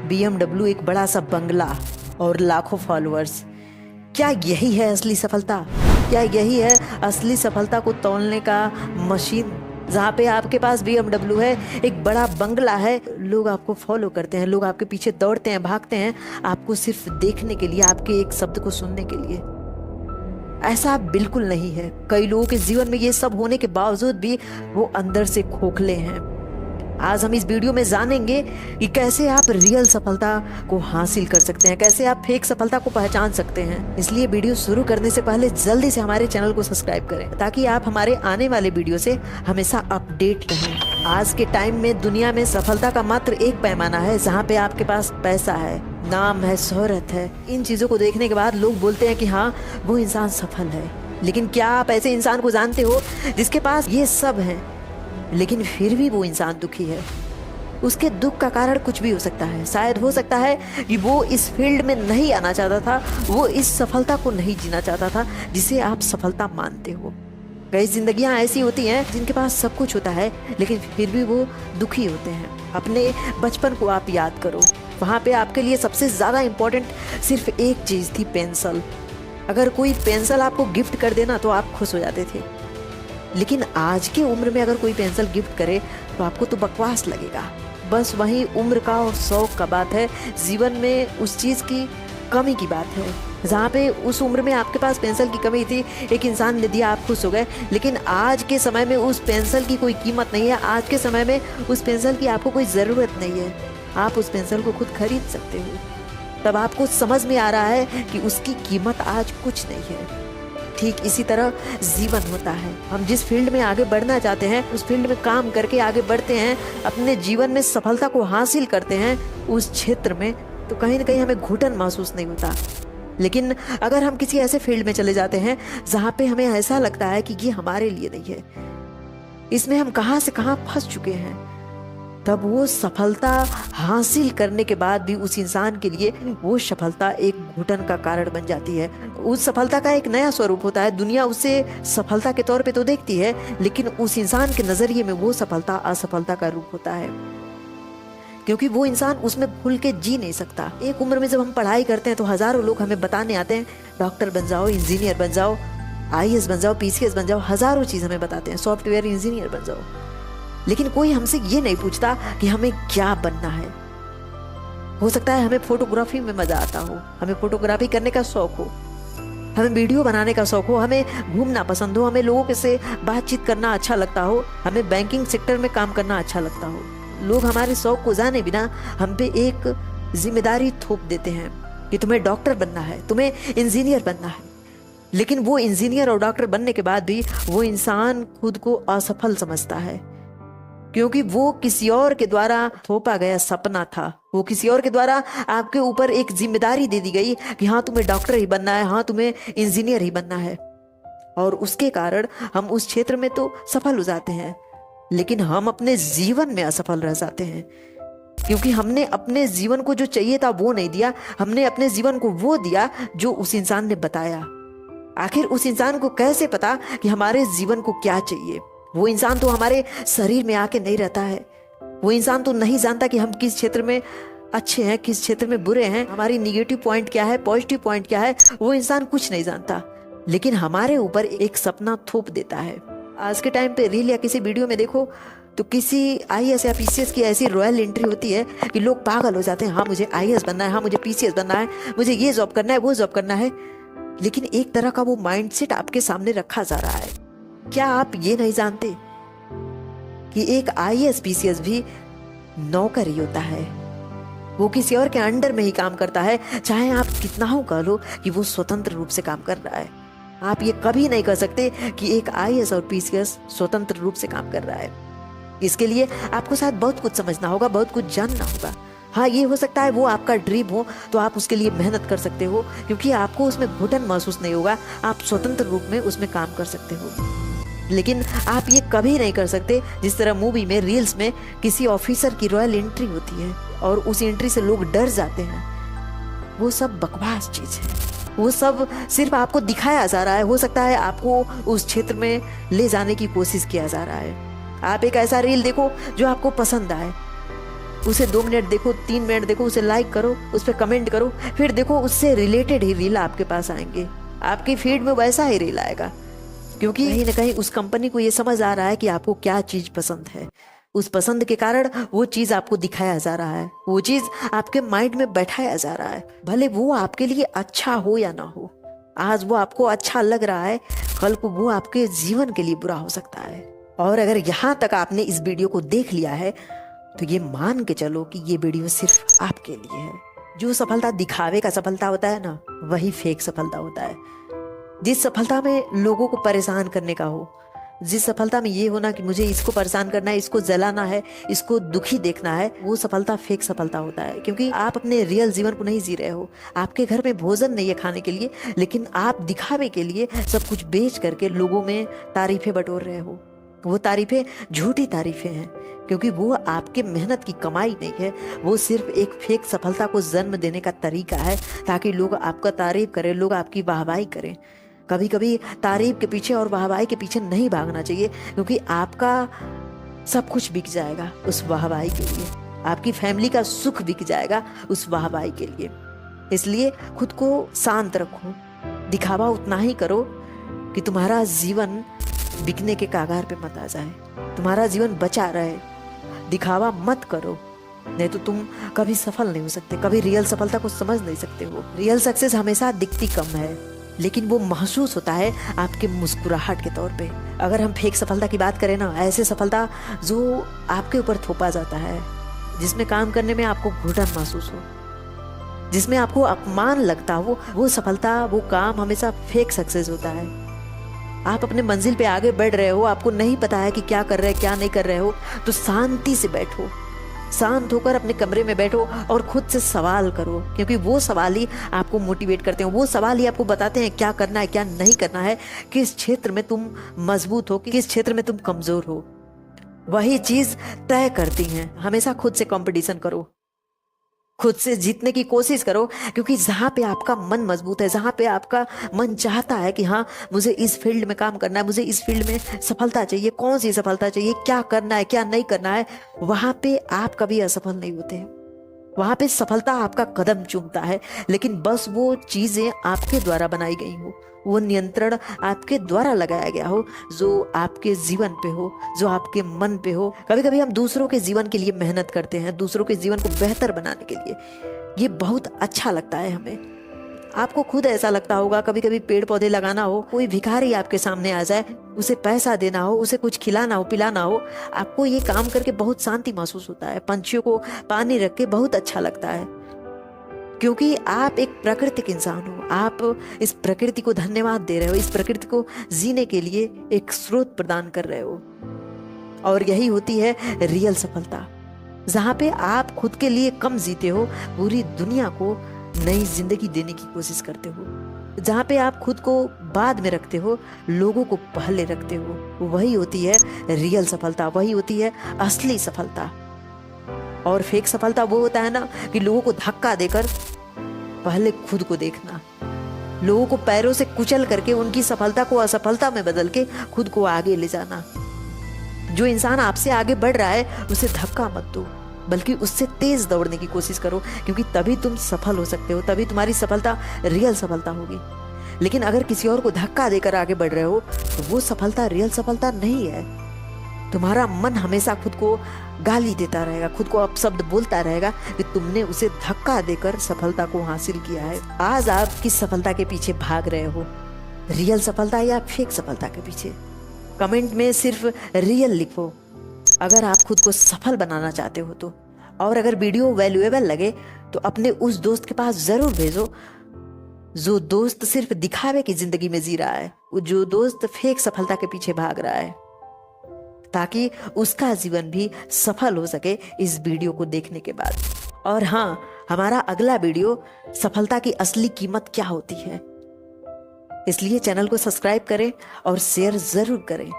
BMW एक बड़ा सा बंगला और लाखों फॉलोअर्स, क्या यही है असली सफलता? क्या यही है असली सफलता को तौलने का मशीन? जहाँ पे आपके पास BMW है, एक बड़ा बंगला है, लोग आपको फॉलो करते हैं, लोग आपके पीछे दौड़ते हैं, भागते हैं, आपको सिर्फ देखने के लिए, आपके एक शब्द को सुनने के लिए। ऐसा बिल्कुल नहीं है। कई लोगों के जीवन में ये सब होने के बावजूद भी वो अंदर से खोखले हैं। आज हम इस वीडियो में जानेंगे कि कैसे आप रियल सफलता को हासिल कर सकते हैं, कैसे आप फेक सफलता को पहचान सकते हैं। इसलिए वीडियो शुरू करने से पहले जल्दी से हमारे चैनल को सब्सक्राइब करें ताकि आप हमारे आने वाले वीडियो से हमेशा अपडेट रहें। आज के टाइम में दुनिया में सफलता का मात्र एक पैमाना है, जहाँ पे आपके पास पैसा है, नाम है, शोहरत है। इन चीजों को देखने के बाद लोग बोलते हैं कि हाँ, वो इंसान सफल है। लेकिन क्या आप ऐसे इंसान को जानते हो जिसके पास ये सब है लेकिन फिर भी वो इंसान दुखी है? उसके दुख का कारण कुछ भी हो सकता है। शायद हो सकता है कि वो इस फील्ड में नहीं आना चाहता था, वो इस सफलता को नहीं जीना चाहता था जिसे आप सफलता मानते हो। कई जिंदगियां ऐसी होती हैं जिनके पास सब कुछ होता है लेकिन फिर भी वो दुखी होते हैं। अपने बचपन को आप याद करो, वहाँ पे आपके लिए सबसे ज़्यादा इम्पोर्टेंट सिर्फ एक चीज़ थी, पेंसिल। अगर कोई पेंसिल आपको गिफ्ट कर देना तो आप खुश हो जाते थे। लेकिन आज की उम्र में अगर कोई पेंसिल गिफ्ट करे तो आपको तो बकवास लगेगा। बस वही उम्र का और शौक का बात है, जीवन में उस चीज़ की कमी की बात है। जहाँ पे उस उम्र में आपके पास पेंसिल की कमी थी, एक इंसान ने दिया, आप खुश हो गए। लेकिन आज के समय में उस पेंसिल की कोई कीमत नहीं है। आज के समय में उस पेंसिल की आपको कोई ज़रूरत नहीं है। आप उस पेंसिल को खुद खरीद सकते हो। तब आपको समझ में आ रहा है कि उसकी कीमत आज कुछ नहीं है। ठीक इसी तरह जीवन होता है। हम जिस फील्ड में आगे बढ़ना चाहते हैं, उस फील्ड में काम करके आगे बढ़ते हैं, अपने जीवन में सफलता को हासिल करते हैं, उस क्षेत्र में तो कहीं ना कहीं हमें घुटन महसूस नहीं होता। लेकिन अगर हम किसी ऐसे फील्ड में चले जाते हैं जहाँ पे हमें ऐसा लगता है कि ये हमारे लिए नहीं है, इसमें हम कहाँ से कहाँ फंस चुके हैं, तब वो सफलता हासिल करने के बाद भी उस इंसान के लिए वो सफलता एक घुटन का कारण बन जाती है। उस सफलता का एक नया स्वरूप होता है। दुनिया उसे सफलता के तौर पे तो देखती है, लेकिन उस इंसान के नजरिए में वो सफलता असफलता का रूप होता है, क्योंकि वो इंसान उसमें खुल के जी नहीं सकता। एक उम्र में जब हम पढ़ाई करते हैं तो हजारों लोग हमें बताने आते हैं, डॉक्टर बन जाओ, इंजीनियर बन जाओ, IAS बन जाओ, PCS बन जाओ, हजारों चीज हमें बताते हैं, सॉफ्टवेयर इंजीनियर बन जाओ। लेकिन कोई हमसे ये नहीं पूछता कि हमें क्या बनना है। हो सकता है हमें फोटोग्राफी में मजा आता हो, हमें फोटोग्राफी करने का शौक हो, हमें वीडियो बनाने का शौक हो, हमें घूमना पसंद हो, हमें लोगों से बातचीत करना अच्छा लगता हो, हमें बैंकिंग सेक्टर में काम करना अच्छा लगता हो। लोग हमारे शौक को जाने बिना हम पे एक जिम्मेदारी थोप देते हैं कि तुम्हें डॉक्टर बनना है, तुम्हें इंजीनियर बनना है। लेकिन वो इंजीनियर और डॉक्टर बनने के बाद भी वो इंसान खुद को असफल समझता है, क्योंकि वो किसी और के द्वारा थोपा गया सपना था। वो किसी और के द्वारा आपके ऊपर एक जिम्मेदारी दे दी गई कि हाँ, तुम्हें डॉक्टर ही बनना है, हाँ, तुम्हें इंजीनियर ही बनना है। और उसके कारण हम उस क्षेत्र में तो सफल हो जाते हैं, लेकिन हम अपने जीवन में असफल रह जाते हैं, क्योंकि हमने अपने जीवन को जो चाहिए था वो नहीं दिया। हमने अपने जीवन को वो दिया जो उस इंसान ने बताया। आखिर उस इंसान को कैसे पता कि हमारे जीवन को क्या चाहिए? वो इंसान तो हमारे शरीर में आके नहीं रहता है। वो इंसान तो नहीं जानता कि हम किस क्षेत्र में अच्छे हैं, किस क्षेत्र में बुरे हैं, हमारी निगेटिव पॉइंट क्या है, पॉजिटिव पॉइंट क्या है। वो इंसान कुछ नहीं जानता, लेकिन हमारे ऊपर एक सपना थोप देता है। आज के टाइम पे रील या किसी वीडियो में देखो तो किसी IAS या PCS की ऐसी रॉयल एंट्री होती है कि लोग पागल हो जाते हैं। हाँ, मुझे IAS बनना है, हाँ, मुझे PCS बनना है, मुझे ये जॉब करना है, वो जॉब करना है। लेकिन एक तरह का वो माइंडसेट आपके सामने रखा जा रहा है। क्या आप ये नहीं जानते कि एक IAS PCS भी नौकर ही होता है? वो किसी और के अंडर में ही काम करता है, चाहे आप कितना हो कह लो कि वो स्वतंत्र रूप से काम कर रहा है। आप ये कभी नहीं कह सकते कि एक IAS और PCS स्वतंत्र रूप से काम कर रहा है। इसके लिए आपको शायद बहुत कुछ समझना होगा, बहुत कुछ जानना होगा। हाँ, ये हो सकता है वो आपका ड्रीम हो तो आप उसके लिए मेहनत कर सकते हो, क्योंकि आपको उसमें घुटन महसूस नहीं होगा, आप स्वतंत्र रूप में उसमें काम कर सकते हो। लेकिन आप ये कभी नहीं कर सकते जिस तरह मूवी में, रील्स में किसी ऑफिसर की रॉयल एंट्री होती है और उस एंट्री से लोग डर जाते हैं। वो सब बकवास चीज है, वो सब सिर्फ आपको दिखाया जा रहा है। हो सकता है आपको उस क्षेत्र में ले जाने की कोशिश किया जा रहा है। आप एक ऐसा रील देखो जो आपको पसंद आए, उसे 2 मिनट देखो, 3 मिनट देखो, उसे लाइक करो, उस पर कमेंट करो, फिर देखो उससे रिलेटेड ही रील आपके पास आएंगे, आपकी फीड में वैसा ही रील आएगा। क्योंकि कहीं ना कहीं उस कंपनी को ये समझ आ रहा है कि आपको क्या चीज पसंद है, उस पसंद के कारण वो चीज आपको दिखाया जा रहा है, वो चीज आपके माइंड में बैठाया जा रहा है। भले वो आपके लिए अच्छा हो या ना हो, आज वो आपको अच्छा लग रहा है, कल को वो आपके जीवन के लिए बुरा हो सकता है। और अगर यहाँ तक आपने इस वीडियो को देख लिया है तो ये मान के चलो कि ये वीडियो सिर्फ आपके लिए है। जो सफलता दिखावे का सफलता होता है ना, वही फेक सफलता होता है। जिस सफलता में लोगों को परेशान करने का हो, जिस सफलता में ये होना कि मुझे इसको परेशान करना है, इसको जलाना है, इसको दुखी देखना है, वो सफलता फेक सफलता होता है। क्योंकि आप अपने रियल जीवन को नहीं जी रहे हो। आपके घर में भोजन नहीं है खाने के लिए, लेकिन आप दिखावे के लिए सब कुछ बेच करके लोगों में तारीफें बटोर रहे हो। वो तारीफें झूठी तारीफें हैं, क्योंकि वो आपके मेहनत की कमाई नहीं है, वो सिर्फ एक फेक सफलता को जन्म देने का तरीका है, ताकि लोग आपका तारीफ करें, लोग आपकी वाहवाही करें। कभी कभी तारीफ के पीछे और वाहवाही के पीछे नहीं भागना चाहिए, क्योंकि आपका सब कुछ बिक जाएगा उस वाहवाही के लिए, आपकी फैमिली का सुख बिक जाएगा उस वाहवाही के लिए। इसलिए खुद को शांत रखो, दिखावा उतना ही करो कि तुम्हारा जीवन बिकने के कागार पे मत आ जाए, तुम्हारा जीवन बचा रहे। दिखावा मत करो, नहीं तो तुम कभी सफल नहीं हो सकते, कभी रियल सफलता को समझ नहीं सकते हो। रियल सक्सेस हमेशा दिखती कम है, लेकिन वो महसूस होता है आपके मुस्कुराहट के तौर पे। अगर हम फेक सफलता की बात करें ना, ऐसे सफलता जो आपके ऊपर थोपा जाता है, जिसमें काम करने में आपको घुटन महसूस हो, जिसमें आपको अपमान लगता हो, वो सफलता, वो काम हमेशा फेक सक्सेस होता है। आप अपने मंजिल पे आगे बढ़ रहे हो, आपको नहीं पता है कि क्या कर रहे हैं, क्या नहीं कर रहे हो, तो शांति से बैठो, शांत होकर अपने कमरे में बैठो और खुद से सवाल करो, क्योंकि वो सवाल ही आपको मोटिवेट करते हैं, वो सवाल ही आपको बताते हैं क्या करना है, क्या नहीं करना है, किस क्षेत्र में तुम मजबूत हो, किस क्षेत्र में तुम कमजोर हो। वही चीज तय करती हैं। हमेशा खुद से कंपटीशन करो, खुद से जीतने की कोशिश करो, क्योंकि जहां पे आपका मन मजबूत है, जहां पे आपका मन चाहता है कि हाँ मुझे इस फील्ड में काम करना है, मुझे इस फील्ड में सफलता चाहिए, कौन सी सफलता चाहिए, क्या करना है, क्या नहीं करना है, वहां पे आप कभी असफल नहीं होते हैं। वहां पे सफलता आपका कदम चूमता है, लेकिन बस वो चीजें आपके द्वारा बनाई गई हो, वो नियंत्रण आपके द्वारा लगाया गया हो, जो आपके जीवन पे हो, जो आपके मन पे हो। कभी कभी हम दूसरों के जीवन के लिए मेहनत करते हैं, दूसरों के जीवन को बेहतर बनाने के लिए, ये बहुत अच्छा लगता है हमें। आपको खुद ऐसा लगता होगा, कभी कभी पेड़ पौधे लगाना हो, कोई भिखारी आपके सामने आ जाए, उसे पैसा देना हो, उसे कुछ खिलाना हो, पिलाना हो, आपको ये काम करके बहुत शांति महसूस होता है। पंछियों को पानी रख के बहुत अच्छा लगता है, क्योंकि आप एक प्राकृतिक इंसान हो, आप इस प्रकृति को धन्यवाद दे रहे हो, इस प्रकृति को जीने के लिए एक स्रोत प्रदान कर रहे हो। और यही होती है रियल सफलता, जहां पे आप खुद के लिए कम जीते हो, पूरी दुनिया को नई जिंदगी देने की कोशिश करते हो। जहां पे आप खुद को बाद में रखते हो, लोगों को पहले रखते हो, वही होती है रियल सफलता, वही होती है असली सफलता। और फेक सफलता वो होता है ना कि लोगों को धक्का देकर पहले खुद को देखना, लोगों को पैरों से कुचल करके उनकी सफलता को असफलता में बदल के खुद को आगे ले जाना। जो इंसान आपसे आगे बढ़ रहा है उसे धक्का मत दो, बल्कि उससे तेज दौड़ने की कोशिश करो, क्योंकि तभी तुम सफल हो सकते हो, तभी तुम्हारी सफलता रियल सफलता होगी। लेकिन अगर किसी और को धक्का देकर आगे बढ़ रहे हो तो वो सफलता रियल सफलता नहीं है। तुम्हारा मन हमेशा खुद को गाली देता रहेगा, खुद को अपशब्द बोलता रहेगा कि तुमने उसे धक्का देकर सफलता को हासिल किया है। आज आप किस सफलता के पीछे भाग रहे हो, रियल सफलता या फेक सफलता के पीछे? कमेंट में सिर्फ रियल लिखो अगर आप खुद को सफल बनाना चाहते हो तो। और अगर वीडियो वैल्यूएबल लगे तो अपने उस दोस्त के पास जरूर भेजो जो दोस्त सिर्फ दिखावे की जिंदगी में जी रहा है, जो दोस्त फेक सफलता के पीछे भाग रहा है, ताकि उसका जीवन भी सफल हो सके इस वीडियो को देखने के बाद। और हाँ, हमारा अगला वीडियो सफलता की असली कीमत क्या होती है, इसलिए चैनल को सब्सक्राइब करें और शेयर जरूर करें।